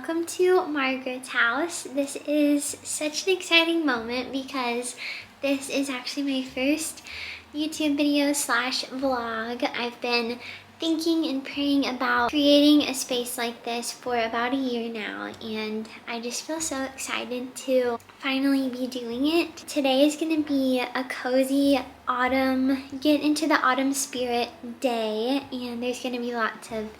welcome to Margaret's house. This is such an exciting moment because this is actually my first YouTube video slash vlog. I've been thinking and praying about creating a space like this for about a year now, and I just feel so excited to finally be doing it. Today is going to be a cozy autumn, get into the autumn spirit day, and there's going to be lots of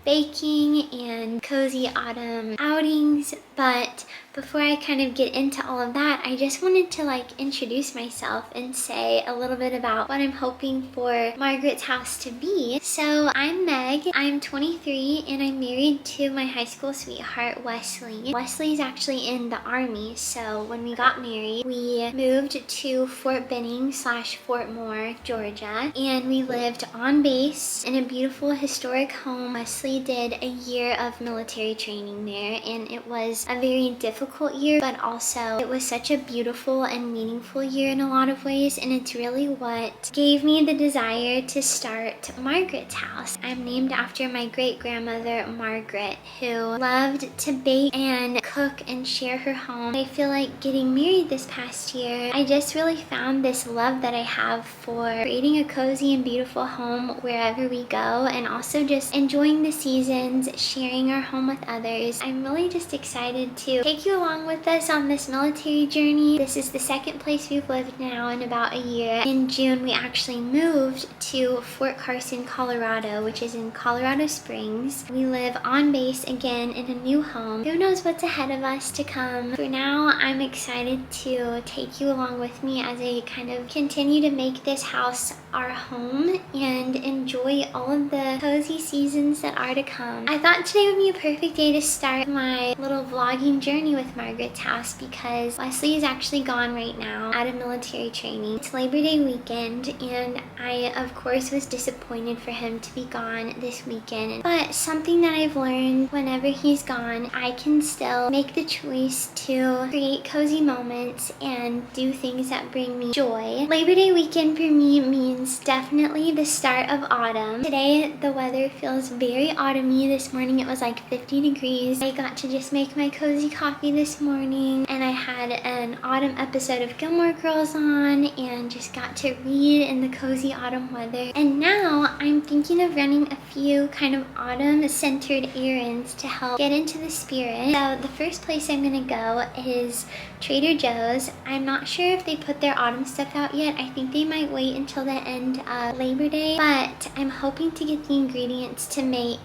baking and cozy autumn outings. But before I kind of get into all of that, I just wanted to introduce myself and say a little bit about what I'm hoping for Margaret's house to be. So I'm Meg, I'm 23, and I'm married to my high school sweetheart, Wesley. Wesley's actually in the Army, so when we got married, we moved to Fort Benning / Fort Moore, Georgia, and we lived on base in a beautiful historic home. Wesley did a year of military training there, and it was a very difficult year, but also it was such a beautiful and meaningful year in a lot of ways, and it's really what gave me the desire to start Margaret's house. I'm named after my great-grandmother Margaret, who loved to bake and cook and share her home. I feel like getting married this past year, I just really found this love that I have for creating a cozy and beautiful home wherever we go, and also just enjoying the seasons, sharing our home with others. I'm really just excited to take you along with us on this military journey. This is the second place we've lived now in about a year. In June, we actually moved to Fort Carson, Colorado, which is in Colorado Springs. We live on base again in a new home. Who knows what's ahead of us to come? For now, I'm excited to take you along with me as I kind of continue to make this house our home and enjoy all of the cozy seasons that are to come. I thought today would be a perfect day to start my little vlogging journey with Margaret's house because Wesley is actually gone right now out of military training. It's Labor Day weekend, and I of course was disappointed for him to be gone this weekend, but something that I've learned whenever he's gone, I can still make the choice to create cozy moments and do things that bring me joy. Labor Day weekend for me means definitely the start of autumn. Today the weather feels very autumny. This morning it was like 50 degrees. I got to just make my cozy coffee this morning, and I had an autumn episode of Gilmore Girls on and just got to read in the cozy autumn weather. And now I'm thinking of running a few kind of autumn centered errands to help get into the spirit. So the first place I'm gonna go is Trader Joe's. I'm not sure if they put their autumn stuff out yet. I think they might wait until the end of Labor Day, but I'm hoping to get the ingredients to make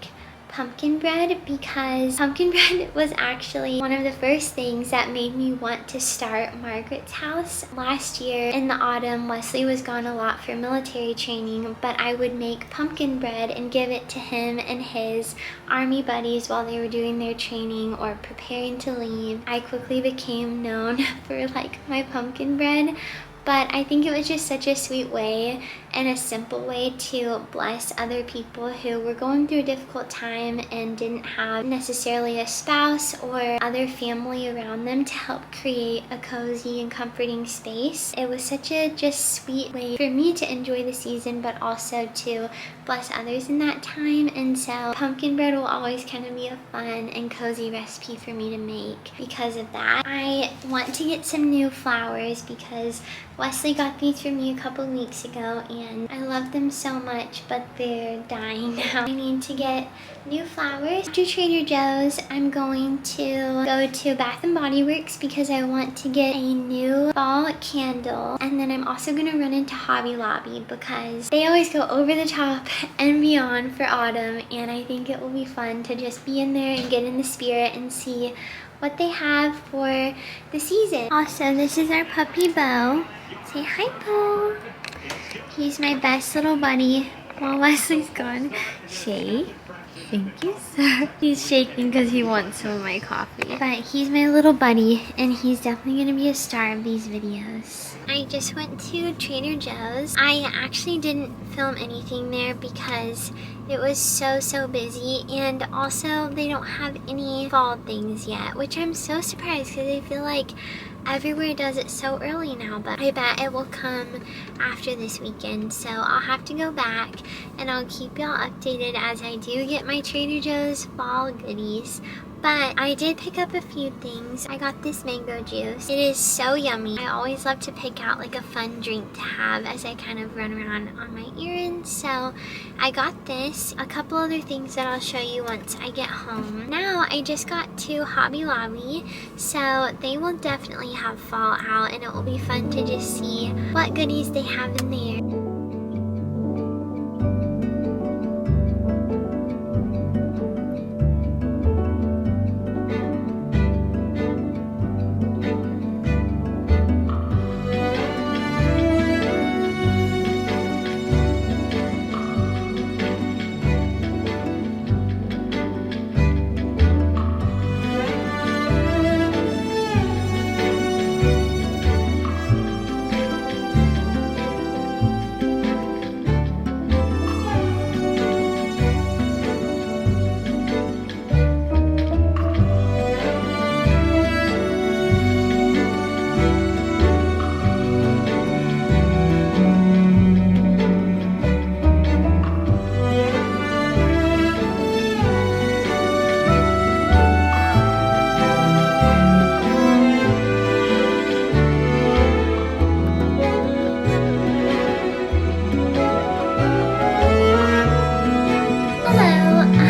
pumpkin bread, because pumpkin bread was actually one of the first things that made me want to start Margaret's house. Last year in the autumn, Wesley was gone a lot for military training, but I would make pumpkin bread and give it to him and his army buddies while they were doing their training or preparing to leave. I quickly became known for my pumpkin bread, but I think it was just such a sweet way and a simple way to bless other people who were going through a difficult time and didn't have necessarily a spouse or other family around them to help create a cozy and comforting space. It was such a just sweet way for me to enjoy the season, but also to bless others in that time. And so pumpkin bread will always kind of be a fun and cozy recipe for me to make because of that. I want to get some new flowers because Wesley got these for me a couple weeks ago, and I love them so much, but they're dying now. I need to get new flowers. After Trader Joe's, I'm going to go to Bath & Body Works because I want to get a new fall candle. And then I'm also going to run into Hobby Lobby because they always go over the top and beyond for autumn, and I think it will be fun to just be in there and get in the spirit and see what they have for the season. Also, this is our puppy Bo. Say hi, Bo. He's my best little buddy while Wesley's gone. Shake. Thank you, sir. He's shaking because he wants some of my coffee. But he's my little buddy, and he's definitely going to be a star of these videos. I just went to Trader Joe's. I actually didn't film anything there because it was so busy, and also they don't have any fall things yet, which I'm so surprised because I feel like everywhere does it so early now, but I bet it will come after this weekend, so I'll have to go back and I'll keep y'all updated as I do get my Trader Joe's fall goodies. But I did pick up a few things. I got this mango juice. It is so yummy. I always love to pick out like a fun drink to have as I kind of run around on my errands. So I got this, a couple other things that I'll show you once I get home. Now I just got to Hobby Lobby, so they will definitely have fall out, and it will be fun to just see what goodies they have in there.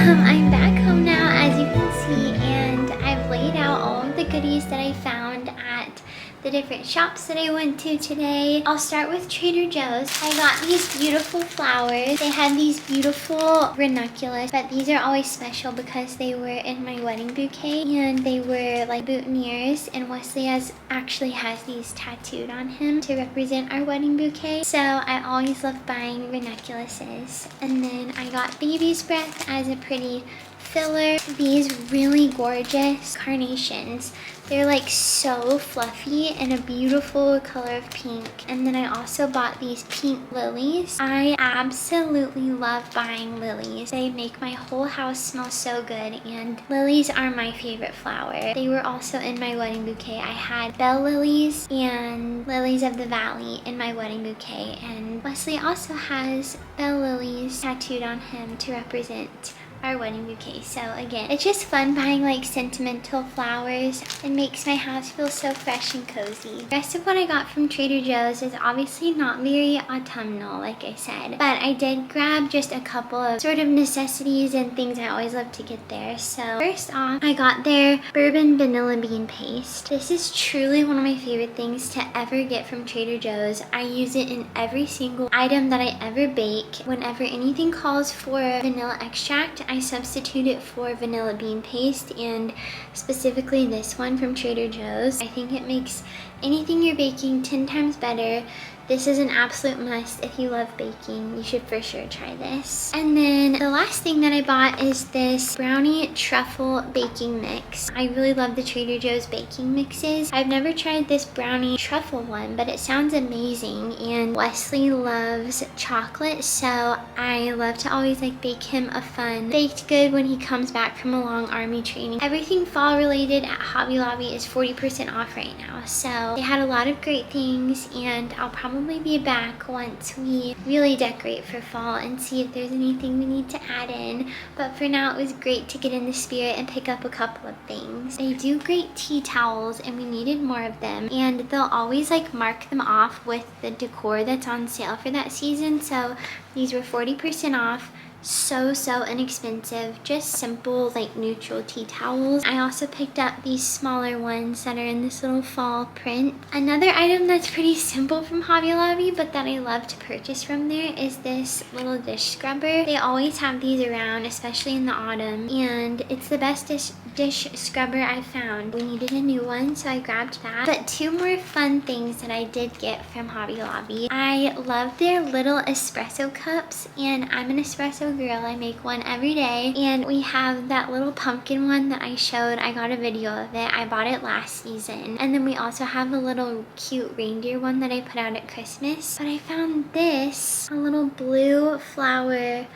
I'm back home now, as you can see, and I've laid out all of the goodies that I found at the different shops that I went to today. I'll start with Trader Joe's. I got these beautiful flowers. They had these beautiful ranunculus, but these are always special because they were in my wedding bouquet, and they were like boutonnieres, and Wesley actually has these tattooed on him to represent our wedding bouquet. So I always love buying ranunculuses. And then I got baby's breath as a pretty filler. These really gorgeous carnations. They're like so fluffy and a beautiful color of pink. And then I also bought these pink lilies. I absolutely love buying lilies. They make my whole house smell so good, and lilies are my favorite flower. They were also in my wedding bouquet. I had bell lilies and lilies of the valley in my wedding bouquet, and Wesley also has bell lilies tattooed on him to represent our wedding bouquet. So again, it's just fun buying like sentimental flowers. It makes my house feel so fresh and cozy. The rest of what I got from Trader Joe's is obviously not very autumnal, like I said, but I did grab just a couple of sort of necessities and things I always love to get there. So first off, I got their bourbon vanilla bean paste. This is truly one of my favorite things to ever get from Trader Joe's. I use it in every single item that I ever bake. Whenever anything calls for vanilla extract, I substitute it for vanilla bean paste, and specifically this one from Trader Joe's. I think it makes anything you're baking 10 times better. This is an absolute must. If you love baking, you should for sure try this. And then the last thing that I bought is this brownie truffle baking mix. I really love the Trader Joe's baking mixes. I've never tried this brownie truffle one, but it sounds amazing, and Wesley loves chocolate, so I love to always like bake him a fun baked good when he comes back from a long army training. Everything fall related at Hobby Lobby is 40% off right now, so they had a lot of great things, and I'll probably be back once we really decorate for fall and see if there's anything we need to add in. But for now, it was great to get in the spirit and pick up a couple of things. They do great tea towels, and we needed more of them, and they'll always like mark them off with the decor that's on sale for that season. So these were 40% off. So inexpensive, just simple like neutral tea towels. I also picked up these smaller ones that are in this little fall print. Another item that's pretty simple from Hobby Lobby but that I love to purchase from there is this little dish scrubber. They always have these around, especially in the autumn, and it's the best dish scrubber I've found. We needed a new one, so I grabbed that. But two more fun things that I did get from Hobby Lobby. I love their little espresso cups, and I'm an espresso girl. I make one every day, and we have that little pumpkin one that I showed. I got a video of it. I bought it last season. And then we also have a little cute reindeer one that I put out at Christmas. But I found this, a little blue flower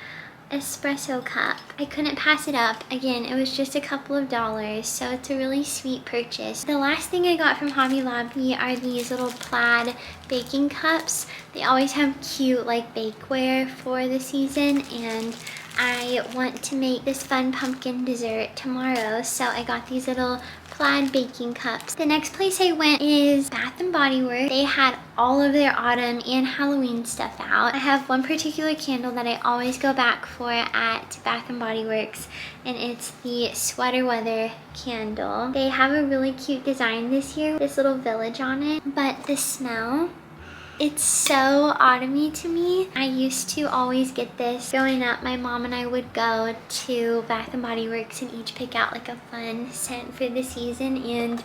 espresso cup. I couldn't pass it up. Again, it was just a couple of dollars, so it's a really sweet purchase. The last thing I got from Hobby Lobby are these little plaid baking cups. They always have cute like bakeware for the season, and I want to make this fun pumpkin dessert tomorrow, so I got these little plaid baking cups. The next place I went is Bath & Body Works. They had all of their autumn and Halloween stuff out. I have one particular candle that I always go back for at Bath & Body Works, and it's the sweater weather candle. They have a really cute design this year, this little village on it, but the smell, it's so autumny to me. I used to always get this. Growing up, my mom and I would go to Bath & Body Works and each pick out like a fun scent for the season, and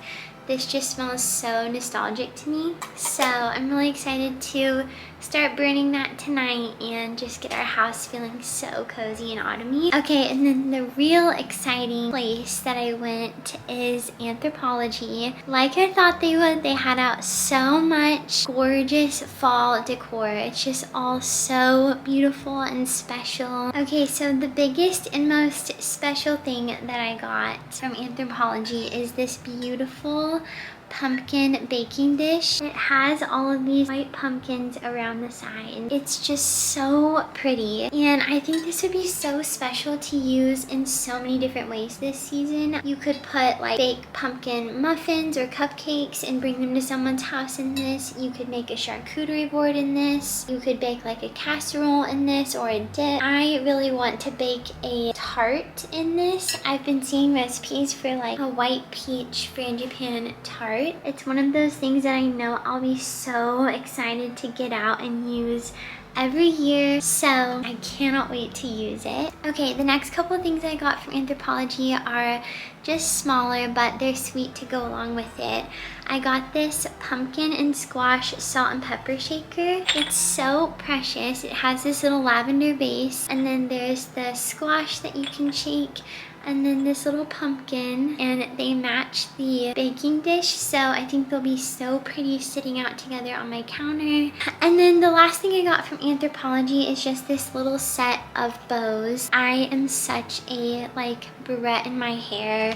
this just smells so nostalgic to me. So I'm really excited to start burning that tonight and just get our house feeling so cozy and autumny. Okay, and then the real exciting place that I went is Anthropology. Like I thought they would, they had out so much gorgeous fall decor. It's just all so beautiful and special. Okay, so the biggest and most special thing that I got from Anthropology is this beautiful pumpkin baking dish. It has all of these white pumpkins around the side. It's just so pretty, and I think this would be so special to use in so many different ways this season. You could put like bake pumpkin muffins or cupcakes and bring them to someone's house in this. You could make a charcuterie board in this. You could bake like a casserole in this or a dip. I really want to bake a tart in this. I've been seeing recipes for like a white peach frangipane tart. It's one of those things that I know I'll be so excited to get out and use every year, so I cannot wait to use it. Okay, the next couple of things I got from Anthropology are just smaller, but they're sweet to go along with it. I got this pumpkin and squash salt and pepper shaker. It's so precious. It has this little lavender base, and then there's the squash that you can shake, and then this little pumpkin, and they match the baking dish, so I think they'll be so pretty sitting out together on my counter. And then the last thing I got from Anthropology is just this little set of bows. I am such a like barrette in my hair,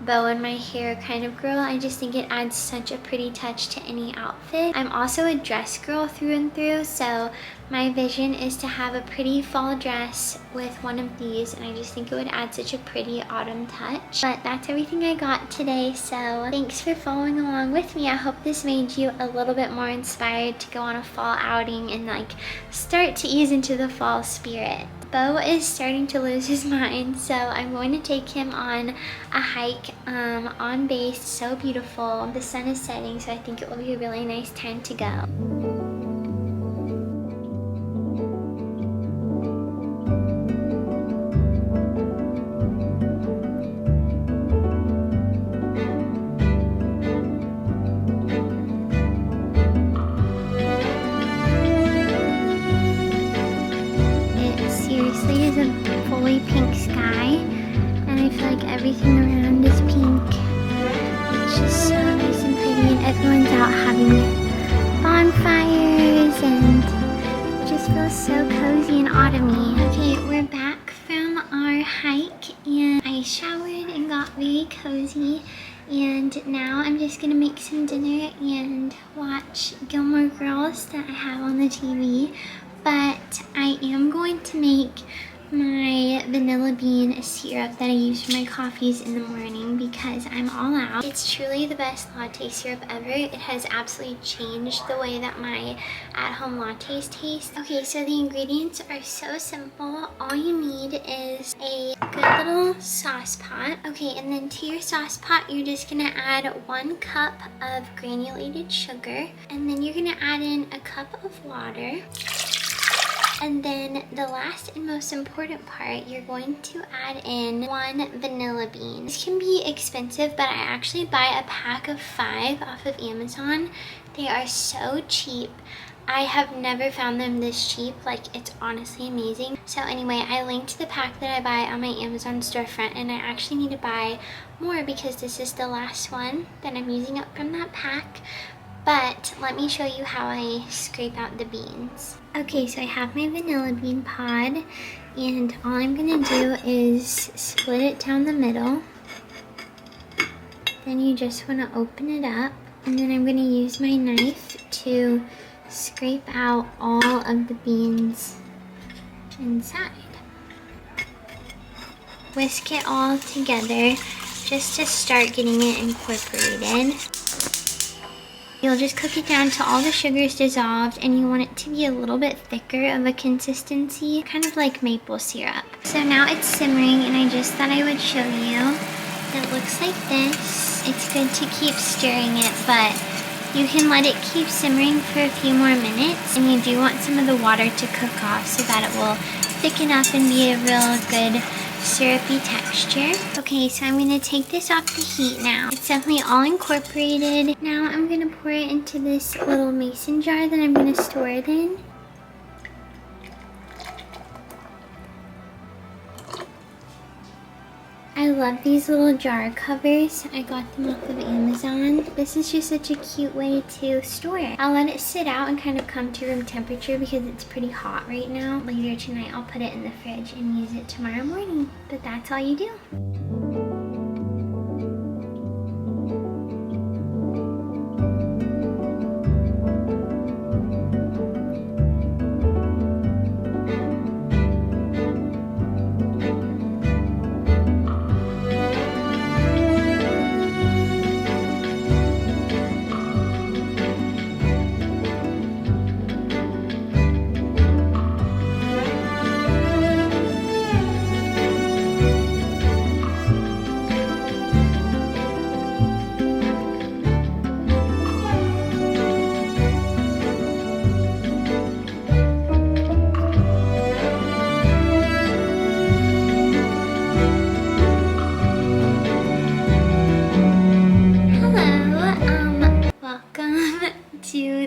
bow in my hair kind of girl. I just think it adds such a pretty touch to any outfit. I'm also a dress girl through and through, so my vision is to have a pretty fall dress with one of these, and I just think it would add such a pretty autumn touch. But that's everything I got today, so thanks for following along with me. I hope this made you a little bit more inspired to go on a fall outing and like start to ease into the fall spirit. Bo is starting to lose his mind, so I'm going to take him on a hike on base. So beautiful. The sun is setting, so I think it will be a really nice time to go. Pink sky, and I feel like everything around is pink. It's just so nice and pretty, and everyone's out having bonfires, and it just feels so cozy and autumny. Okay, we're back from our hike, and I showered and got very cozy, and now I'm just gonna make some dinner and watch Gilmore Girls that I have on the TV. But I am going to make my vanilla bean syrup that I use for my coffees in the morning because I'm all out. It's truly the best latte syrup ever. It has absolutely changed the way that my at-home lattes taste. Okay, so the ingredients are so simple. All you need is a good little sauce pot. Okay, and then to your sauce pot, you're just gonna add 1 cup of granulated sugar, and then you're gonna add in a cup of water. And then the last and most important part, you're going to add in 1 vanilla bean. This can be expensive, but I actually buy a pack of 5 off of Amazon. They are so cheap. I have never found them this cheap. Like, it's honestly amazing. So anyway, I linked the pack that I buy on my Amazon storefront, and I actually need to buy more because this is the last one that I'm using up from that pack. But let me show you how I scrape out the beans. Okay, so I have my vanilla bean pod, and all I'm gonna do is split it down the middle. Then you just wanna open it up, and then I'm gonna use my knife to scrape out all of the beans inside. whisk it all together just to start getting it incorporated. You'll just cook it down till all the sugar is dissolved, and you want it to be a little bit thicker of a consistency, kind of like maple syrup. So now it's simmering, and I just thought I would show you. It looks like this. It's good to keep stirring it, but you can let it keep simmering for a few more minutes, and you do want some of the water to cook off so that it will thicken up and be a real good syrupy texture. Okay, so I'm gonna take this off the heat now. It's definitely all incorporated. Now I'm gonna pour it into this little mason jar that I'm gonna store it in. I love these little jar covers. I got them off of Amazon. This is just such a cute way to store it. I'll let it sit out and kind of come to room temperature because it's pretty hot right now. Later tonight, I'll put it in the fridge and use it tomorrow morning. But that's all you do.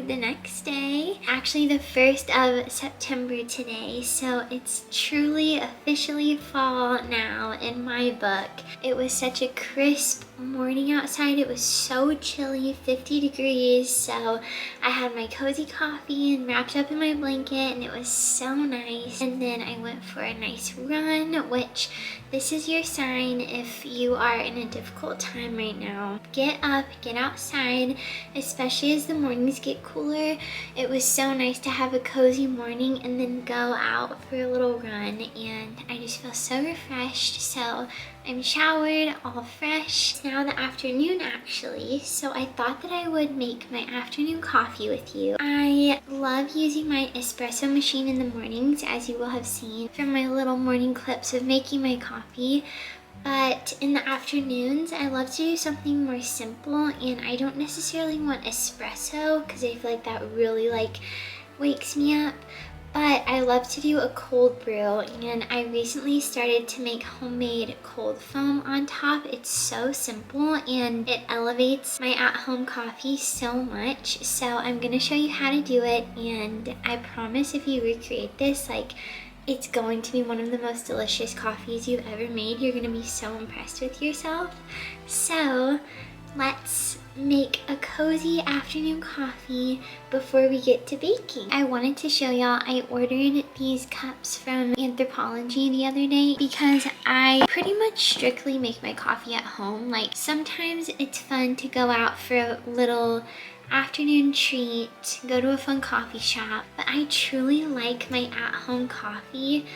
The next day, actually the 1st of September today, so it's truly officially fall now in my book. It was such a crisp morning outside. It was so chilly, 50 degrees, so I had my cozy coffee and wrapped up in my blanket, and it was so nice. And then I went for a nice run, which this is your sign if you are in a difficult time right now. Get up, get outside, especially as the mornings get cooler. It was so nice to have a cozy morning and then go out for a little run, and I just feel so refreshed. So I'm showered, all fresh. It's now the afternoon actually, so I thought that I would make my afternoon coffee with you. I love using my espresso machine in the mornings, as you will have seen from my little morning clips of making my coffee. But in the afternoons, I love to do something more simple, and I don't necessarily want espresso because I feel like that really wakes me up. But I love to do a cold brew, and I recently started to make homemade cold foam on top. It's so simple and it elevates my at-home coffee so much. So I'm gonna show you how to do it, and I promise if you recreate this, it's going to be one of the most delicious coffees you've ever made. You're gonna be so impressed with yourself. So let's make a cozy afternoon coffee before we get to baking. I wanted to show y'all I ordered these cups from Anthropology the other day because I pretty much strictly make my coffee at home. Sometimes it's fun to go out for a little afternoon treat, go to a fun coffee shop, but I truly like my at-home coffee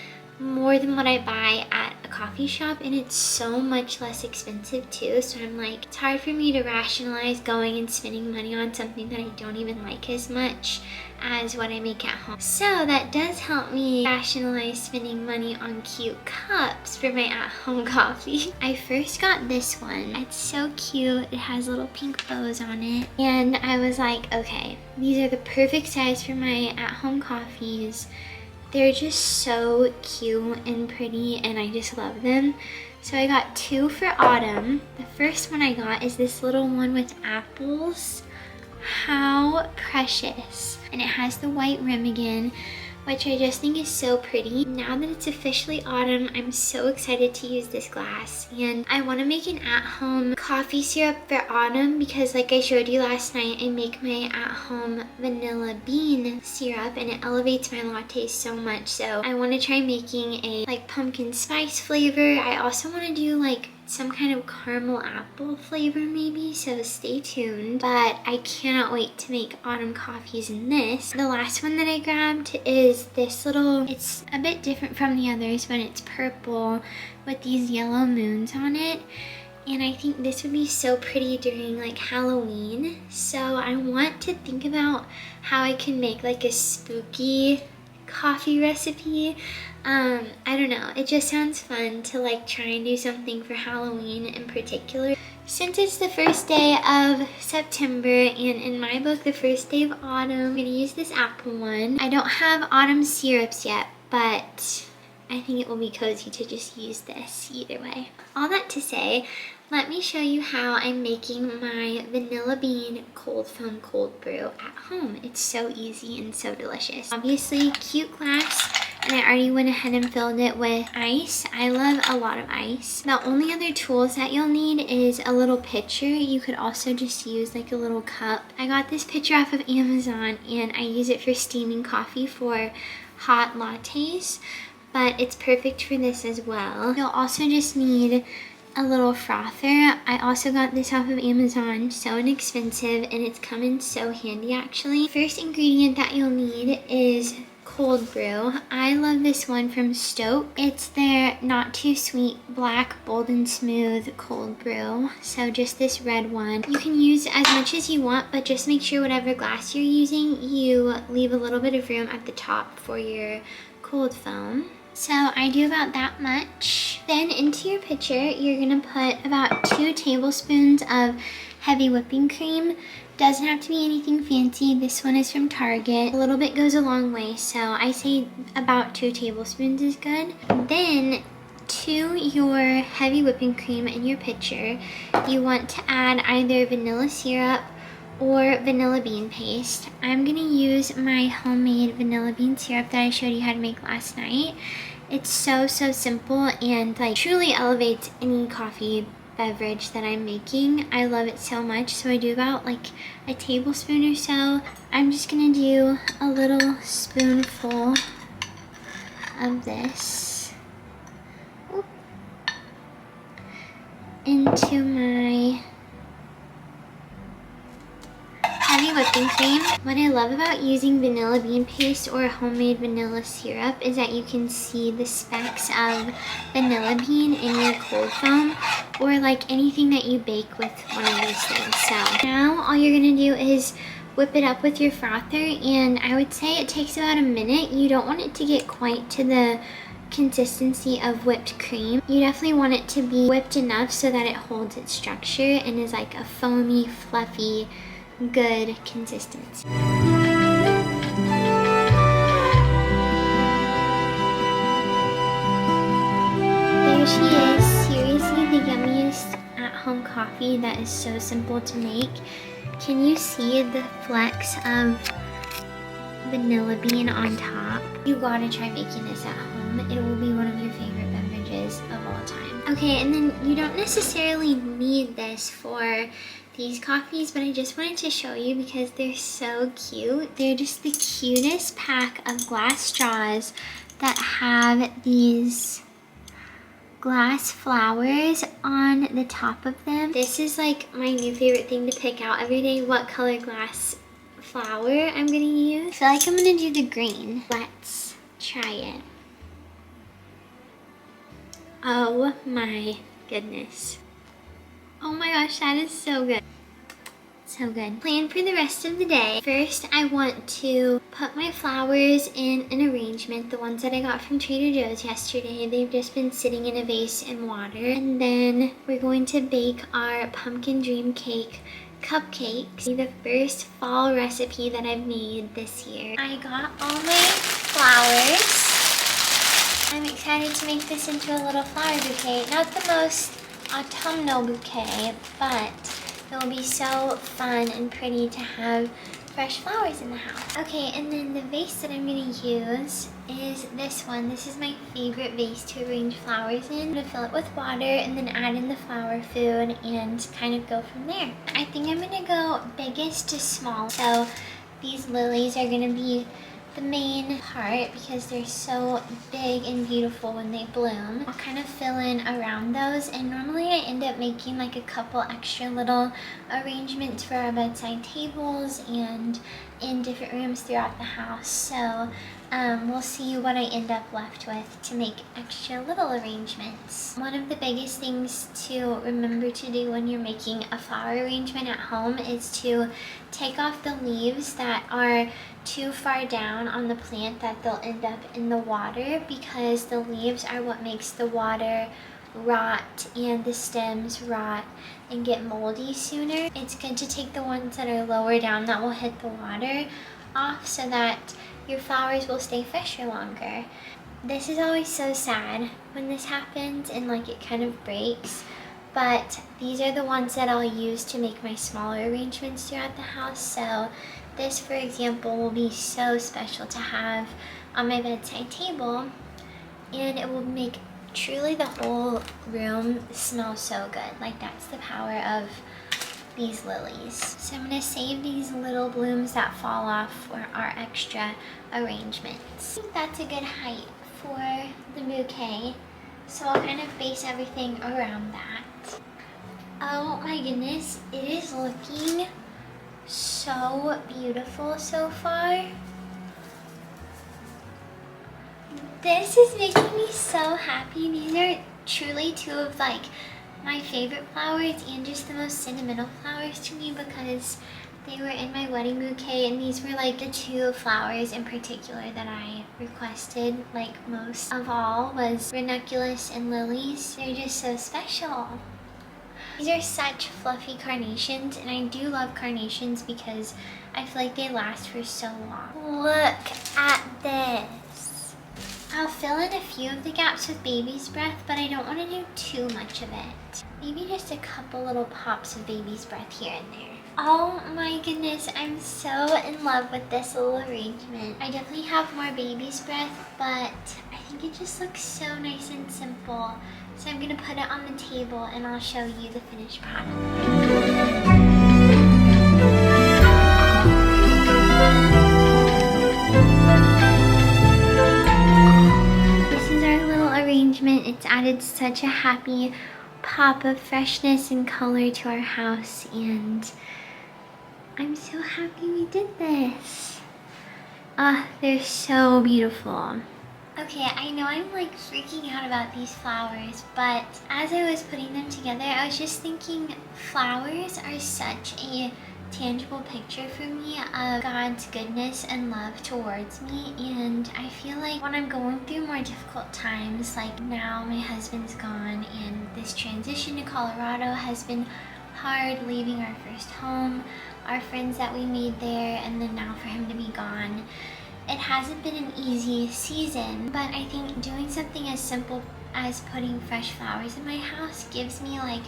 more than what I buy at a coffee shop, and it's so much less expensive too. So I'm it's hard for me to rationalize going and spending money on something that I don't even like as much as what I make at home. So that does help me rationalize spending money on cute cups for my at-home coffee. I first got this one. It's so cute. It has little pink bows on it, and I was like, okay, these are the perfect size for my at-home coffees. They're just so cute and pretty, and I just love them. So I got two for autumn. The first one I got is this little one with apples. How precious. And it has the white rim again, which I just think is so pretty. Now that it's officially autumn, I'm so excited to use this glass. And I want to make an at-home coffee syrup for autumn because like I showed you last night, I make my at-home vanilla bean syrup and it elevates my lattes so much. So I want to try making a pumpkin spice flavor. I also want to do some kind of caramel apple flavor maybe, so stay tuned. But I cannot wait to make autumn coffees in this. The last one that I grabbed is this little, it's a bit different from the others, but it's purple with these yellow moons on it. And I think this would be so pretty during like Halloween. So I want to think about how I can make like a spooky coffee recipe. I don't know, it just sounds fun to like try and do something for Halloween in particular. Since it's the first day of September and in my book the first day of autumn, I'm gonna use this apple one. I don't have autumn syrups yet, but I think it will be cozy to just use this either way. All that to say, let me show you how I'm making my vanilla bean cold foam cold brew at home. It's so easy and so delicious. Obviously, cute glass, and I already went ahead and filled it with ice. I love a lot of ice. The only other tools that you'll need is a little pitcher. You could also just use like a little cup. I got this pitcher off of Amazon, and I use it for steaming coffee for hot lattes, but it's perfect for this as well. You'll also just need a little frother. I also got this off of Amazon, so inexpensive, and it's come in so handy actually. First ingredient that you'll need is cold brew. I love this one from Stoke. It's their not too sweet black bold and smooth cold brew, so just this red one. You can use as much as you want, but just make sure whatever glass you're using, you leave a little bit of room at the top for your cold foam. So I do about that much. Then into your pitcher, you're gonna put about 2 tablespoons of heavy whipping cream. Doesn't have to be anything fancy. This one is from Target. A little bit goes a long way, so I say about 2 tablespoons is good. Then to your heavy whipping cream in your pitcher, you want to add either vanilla syrup or vanilla bean paste. I'm gonna use my homemade vanilla bean syrup that I showed you how to make last night. It's so simple and like truly elevates any coffee beverage that I'm making. I love it so much, so I do about like a tablespoon or so. I'm just gonna do a little spoonful of this into my heavy whipping cream. What I love about using vanilla bean paste or homemade vanilla syrup is that you can see the specks of vanilla bean in your cold foam, or like anything that you bake with one of these things. So now all you're gonna do is whip it up with your frother, and I would say it takes about a minute. You don't want it to get quite to the consistency of whipped cream. You definitely want it to be whipped enough so that it holds its structure and is like a foamy, fluffy, good consistency. There she is, seriously the yummiest at-home coffee that is so simple to make. Can you see the flecks of vanilla bean on top? You gotta try making this at home. It will be one of your favorite beverages of all time. Okay, and then you don't necessarily need this for these coffees, but I just wanted to show you because they're so cute. They're just the cutest pack of glass straws that have these glass flowers on the top of them. This is like my new favorite thing to pick out every day, what color glass flower I'm gonna use. I feel like I'm gonna do the green. Let's try it. Oh my goodness. Oh my gosh, that is so good. So good. Plan for the rest of the day. First, I want to put my flowers in an arrangement, the ones that I got from Trader Joe's yesterday. They've just been sitting in a vase in water. And then we're going to bake our pumpkin dream cake cupcakes. The first fall recipe that I've made this year. I got all my flowers. I'm excited to make this into a little flower bouquet. Not the most autumnal bouquet, but it will be so fun and pretty to have fresh flowers in the house. Okay, and then the vase that I'm gonna use is this one. This is my favorite vase to arrange flowers in. I'm gonna fill it with water and then add in the flower food and kind of go from there. I think I'm gonna go biggest to small. So these lilies are gonna be the main part because they're so big and beautiful when they bloom. I'll kind of fill in around those, and normally I end up making like a couple extra little arrangements for our bedside tables and in different rooms throughout the house. So we'll see what I end up left with to make extra little arrangements. One of the biggest things to remember to do when you're making a flower arrangement at home is to take off the leaves that are too far down on the plant that they'll end up in the water, because the leaves are what makes the water rot and the stems rot and get moldy sooner. It's good to take the ones that are lower down that will hit the water off so that your flowers will stay fresher longer. This is always so sad when this happens and like it kind of breaks, but these are the ones that I'll use to make my smaller arrangements throughout the house. So this, for example, will be so special to have on my bedside table, and it will make truly the whole room smell so good. Like, that's the power of these lilies. So I'm gonna save these little blooms that fall off for our extra arrangements. I think that's a good height for the bouquet, so I'll kind of base everything around that. Oh my goodness, it is looking so beautiful so far. This is making me so happy. These are truly two of like my favorite flowers and just the most sentimental flowers to me, because they were in my wedding bouquet, and these were like the two flowers in particular that I requested like most of all was ranunculus and lilies. They're just so special. These are such fluffy carnations, and I do love carnations because I feel like they last for so long. Look at this. I'll fill in a few of the gaps with baby's breath, but I don't want to do too much of it. Maybe just a couple little pops of baby's breath here and there. Oh my goodness, I'm so in love with this little arrangement. I definitely have more baby's breath, but I think it just looks so nice and simple. So I'm gonna put it on the table and I'll show you the finished product. It's added such a happy pop of freshness and color to our house, and I'm so happy we did this. They're so beautiful. Okay, I know I'm like freaking out about these flowers, but as I was putting them together, I was just thinking flowers are such a tangible picture for me of God's goodness and love towards me, and I feel like when I'm going through more difficult times, like now my husband's gone and this transition to Colorado has been hard, leaving our first home, our friends that we made there, and then now for him to be gone. It hasn't been an easy season, but I think doing something as simple as putting fresh flowers in my house gives me like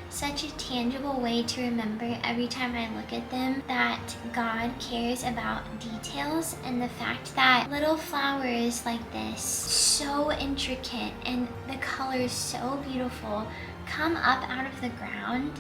such a tangible way to remember every time I look at them that God cares about details, and the fact that little flowers like this, so intricate and the colors so beautiful, come up out of the ground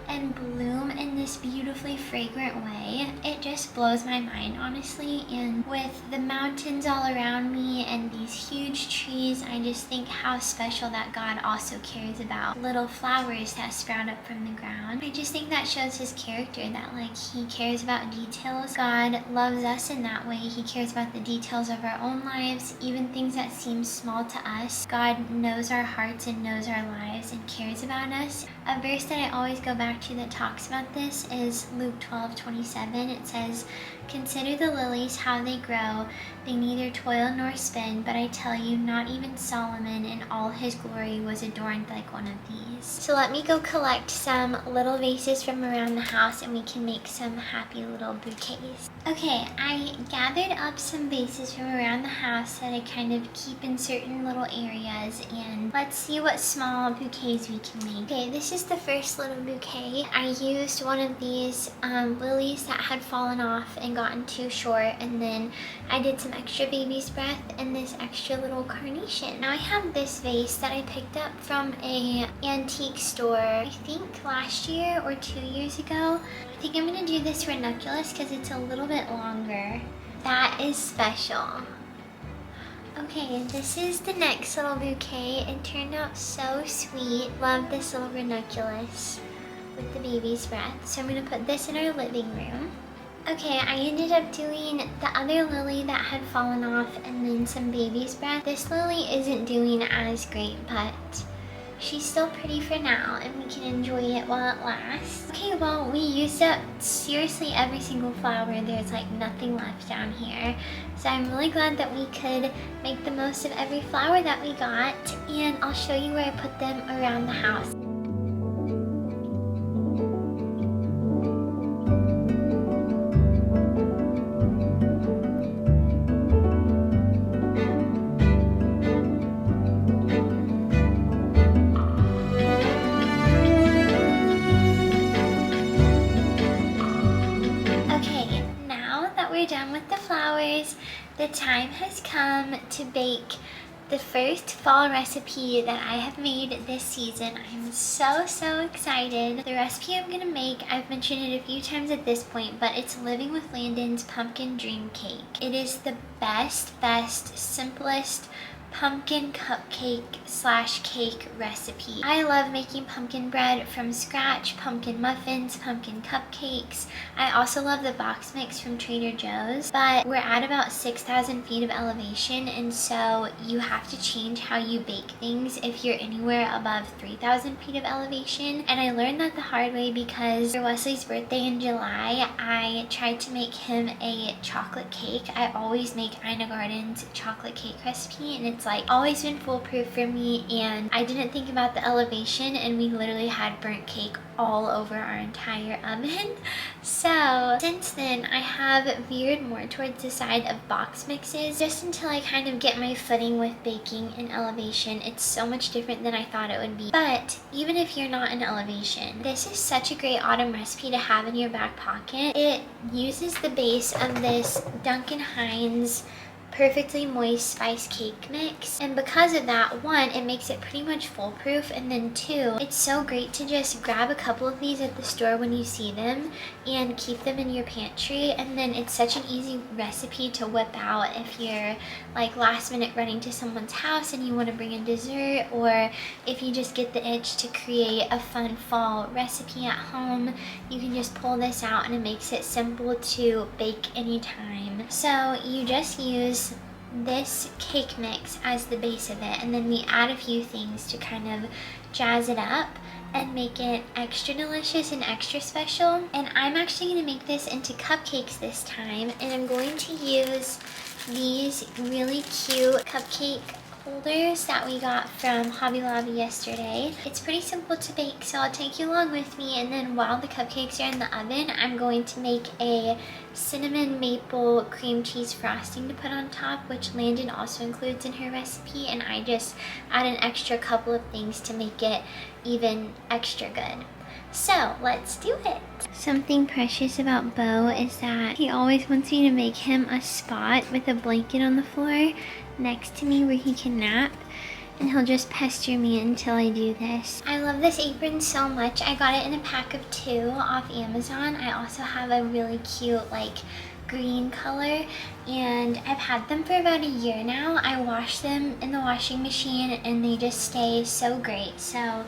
and bloom in this beautifully fragrant way. It just blows my mind, honestly. And with the mountains all around me and these huge trees, I just think how special that God also cares about little flowers that sprout up from the ground. I just think that shows his character, that like he cares about details. God loves us in that way. He cares about the details of our own lives, even things that seem small to us. God knows our hearts and knows our lives and cares about us. A verse that I always go back to that talks about this is Luke 12:27. It says, "Consider the lilies, how they grow. They neither toil nor spin, but I tell you, not even Solomon in all his glory was adorned like one of these." So let me go collect some little vases from around the house and we can make some happy little bouquets. Okay, I gathered up some vases from around the house that I kind of keep in certain little areas, and let's see what small bouquets we can make. Okay, this is the first little bouquet. I used one of these lilies that had fallen off and gotten too short, and then I did some extra baby's breath and this extra little carnation. Now I have this vase that I picked up from a antique store, I think last year or 2 years ago. I think I'm gonna do this ranunculus because it's a little bit longer That is special. Okay, this is the next little bouquet. It turned out so sweet. Love this little ranunculus with the baby's breath. So I'm gonna put this in our living room. Okay, I ended up doing the other lily that had fallen off and then some baby's breath. This lily isn't doing as great, but she's still pretty for now and we can enjoy it while it lasts. Okay, well, we used up seriously every single flower. There's like nothing left down here. So I'm really glad that we could make the most of every flower that we got, and I'll show you where I put them around the house. Done with the flowers, the time has come to bake the first fall recipe that I have made this season. I'm so excited. The recipe I'm gonna make, I've mentioned it a few times at this point, but it's Living with Landon's pumpkin dream cake. It is the best, simplest pumpkin cupcake / cake recipe. I love making pumpkin bread from scratch, pumpkin muffins, pumpkin cupcakes. I also love the box mix from Trader Joe's, but we're at about 6,000 feet of elevation, and so you have to change how you bake things if you're anywhere above 3,000 feet of elevation. And I learned that the hard way because for Wesley's birthday in July, I tried to make him a chocolate cake. I always make Ina Garden's chocolate cake recipe, and it's like always been foolproof for me, and I didn't think about the elevation, and we literally had burnt cake all over our entire oven. So since then I have veered more towards the side of box mixes just until I kind of get my footing with baking in elevation. It's so much different than I thought it would be. But even if you're not in elevation, this is such a great autumn recipe to have in your back pocket. It uses the base of this Duncan Hines perfectly moist spice cake mix, and because of that, one, it makes it pretty much foolproof, and then two, it's so great to just grab a couple of these at the store when you see them and keep them in your pantry. And then it's such an easy recipe to whip out if you're like last minute running to someone's house and you want to bring in dessert, or if you just get the itch to create a fun fall recipe at home, you can just pull this out and it makes it simple to bake anytime. So you just use this cake mix as the base of it, and then we add a few things to kind of jazz it up and make it extra delicious and extra special. And I'm actually going to make this into cupcakes this time, and I'm going to use these really cute cupcake holders that we got from Hobby Lobby yesterday. It's pretty simple to bake, so I'll take you along with me, and then while the cupcakes are in the oven, I'm going to make a cinnamon maple cream cheese frosting to put on top, which Landon also includes in her recipe, and I just add an extra couple of things to make it even extra good. So let's do it. Something precious about Bo is that he always wants me to make him a spot with a blanket on the floor next to me where he can nap, and he'll just pester me until I do this. I love this apron so much. I got it in a pack of 2 off Amazon. I also have a really cute like green color, and I've had them for about a year now. I wash them in the washing machine and they just stay so great. So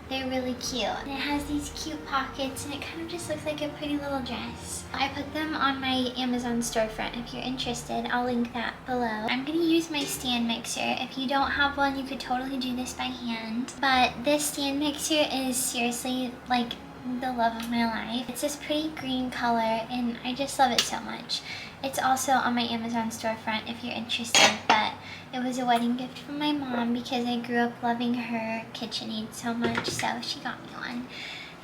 they're really cute. And it has these cute pockets, and it kind of just looks like a pretty little dress. I put them on my Amazon storefront. If you're interested, I'll link that below. I'm gonna use my stand mixer. If you don't have one, you could totally do this by hand. But this stand mixer is seriously like the love of my life. It's this pretty green color, and I just love it so much. It's also on my Amazon storefront if you're interested, but it was a wedding gift from my mom because I grew up loving her KitchenAid so much, so she got me one.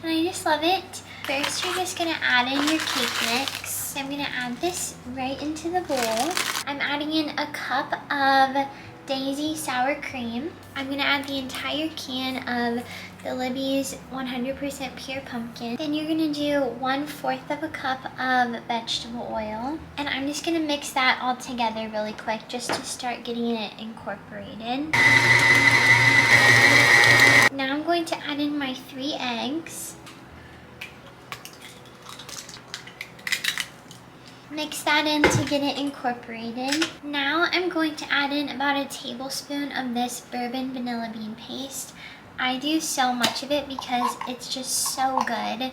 And I just love it. First, you're just gonna add in your cake mix. I'm gonna add this right into the bowl. I'm adding in a cup of Daisy sour cream. I'm gonna add the entire can of the Libby's 100% pure pumpkin. Then you're gonna do 1/4 of a cup of vegetable oil. And I'm just gonna mix that all together really quick just to start getting it incorporated. Now I'm going to add in my 3 eggs. Mix that in to get it incorporated. Now I'm going to add in about a tablespoon of this bourbon vanilla bean paste. I do so much of it because it's just so good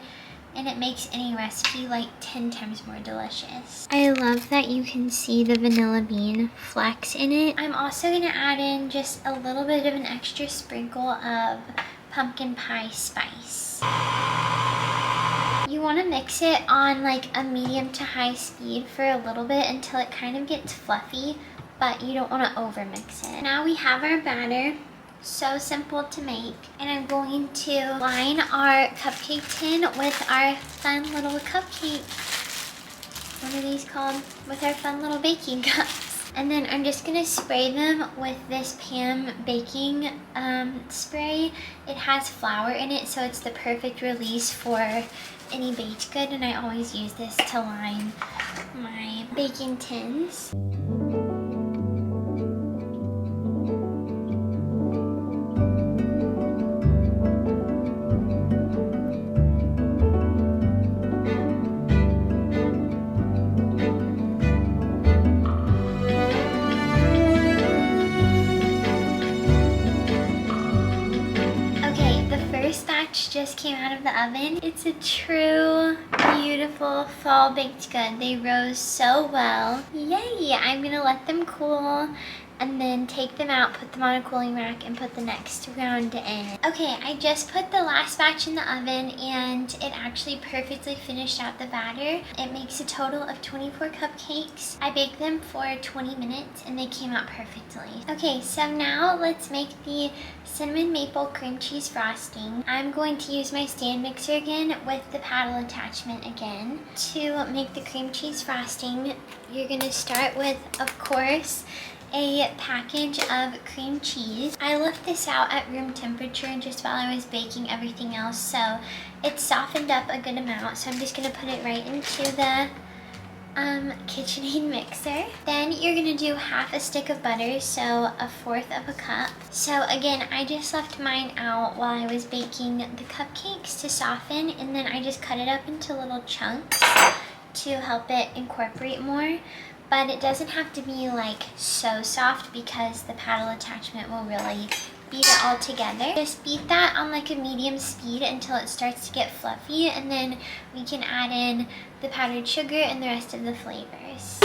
and it makes any recipe like 10 times more delicious. I love that you can see the vanilla bean flecks in it. I'm also gonna add in just a little bit of an extra sprinkle of pumpkin pie spice. You want to mix it on like a medium to high speed for a little bit until it kind of gets fluffy, but you don't want to over mix it. Now we have our batter, so simple to make, and I'm going to line our cupcake tin with our fun little cupcake, what are these called? With our fun little baking cups. And then I'm just gonna spray them with this Pam baking spray. It has flour in it, so it's the perfect release for any baked good, and I always use this to line my baking tins. Just came out of the oven. It's a true beautiful fall baked good. They rose so well. Yay! I'm gonna let them cool and then take them out, put them on a cooling rack, and put the next round in. Okay, I just put the last batch in the oven and it actually perfectly finished out the batter. It makes a total of 24 cupcakes. I baked them for 20 minutes and they came out perfectly. Okay, so now let's make the cinnamon maple cream cheese frosting. I'm going to use my stand mixer again with the paddle attachment again. To make the cream cheese frosting, you're gonna start with, of course, a package of cream cheese. I left this out at room temperature just while I was baking everything else, so it softened up a good amount. So I'm just gonna put it right into the KitchenAid mixer. Then you're gonna do half a stick of butter, so 1/4 of a cup. So again, I just left mine out while I was baking the cupcakes to soften, and then I just cut it up into little chunks to help it incorporate more. But it doesn't have to be like so soft because the paddle attachment will really beat it all together. Just beat that on like a medium speed until it starts to get fluffy, and then we can add in the powdered sugar and the rest of the flavors.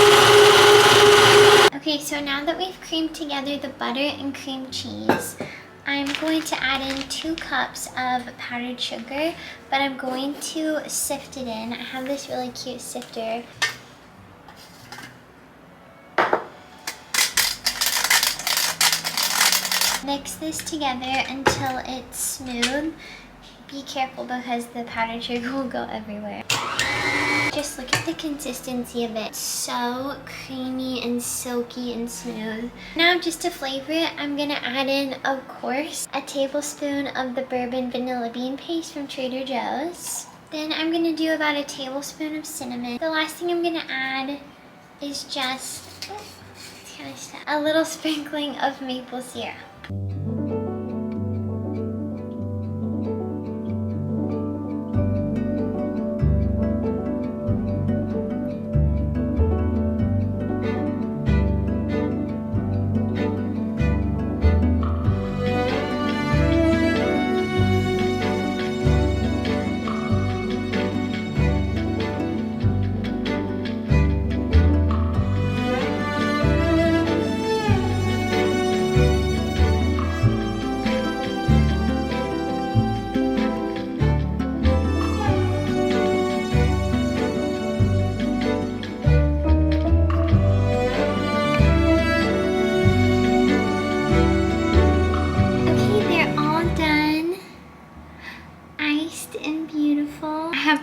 Okay, so now that we've creamed together the butter and cream cheese, I'm going to add in 2 cups of powdered sugar, but I'm going to sift it in. I have this really cute sifter. Mix this together until it's smooth. Be careful because the powdered sugar will go everywhere. Just look at the consistency of it. So creamy and silky and smooth. Now just to flavor it, I'm gonna add in, of course, a tablespoon of the bourbon vanilla bean paste from Trader Joe's. Then I'm gonna do about a tablespoon of cinnamon. The last thing I'm gonna add is just a little sprinkling of maple syrup.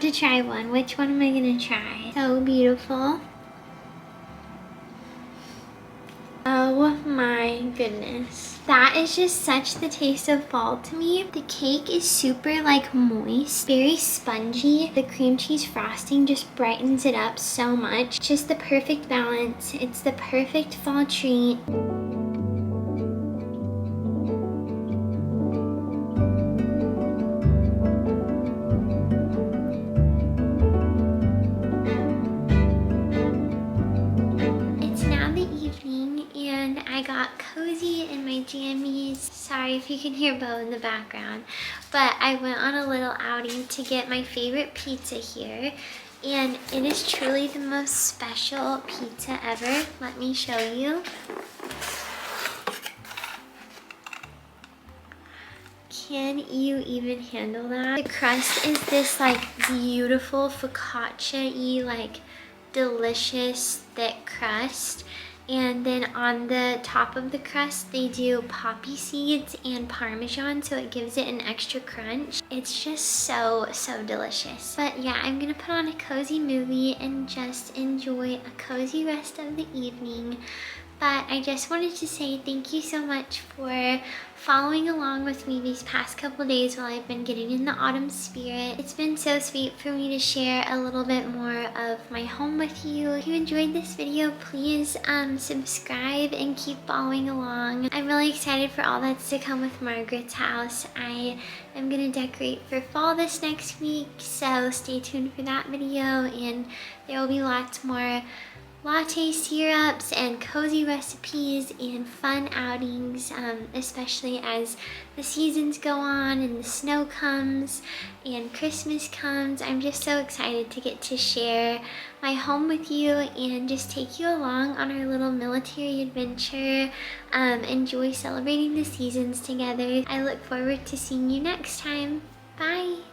To try one. Which one am I gonna try? So beautiful. Oh my goodness. That is just such the taste of fall to me. The cake is super like moist, very spongy. The cream cheese frosting just brightens it up so much. Just the perfect balance. It's the perfect fall treat. got cozy in my jammies. Sorry if you can hear Bo in the background, but I went on a little outing to get my favorite pizza here, and it is truly the most special pizza ever. Let me show you. Can you even handle that? The crust is this like beautiful focaccia-y, like delicious thick crust. And then on the top of the crust, they do poppy seeds and Parmesan, so it gives it an extra crunch. It's just so, so delicious. But yeah, I'm gonna put on a cozy movie and just enjoy a cozy rest of the evening. But I just wanted to say thank you so much for following along with me these past couple days while I've been getting in the autumn spirit. It's been so sweet for me to share a little bit more of my home with you. If you enjoyed this video, please subscribe and keep following along. I'm really excited for all that's to come with Margaret's house. I am gonna decorate for fall this next week, so stay tuned for that video, and there will be lots more latte syrups and cozy recipes and fun outings, especially as the seasons go on and the snow comes and Christmas comes. I'm just so excited to get to share my home with you and just take you along on our little military adventure. Enjoy celebrating the seasons together. I look forward to seeing you next time. Bye!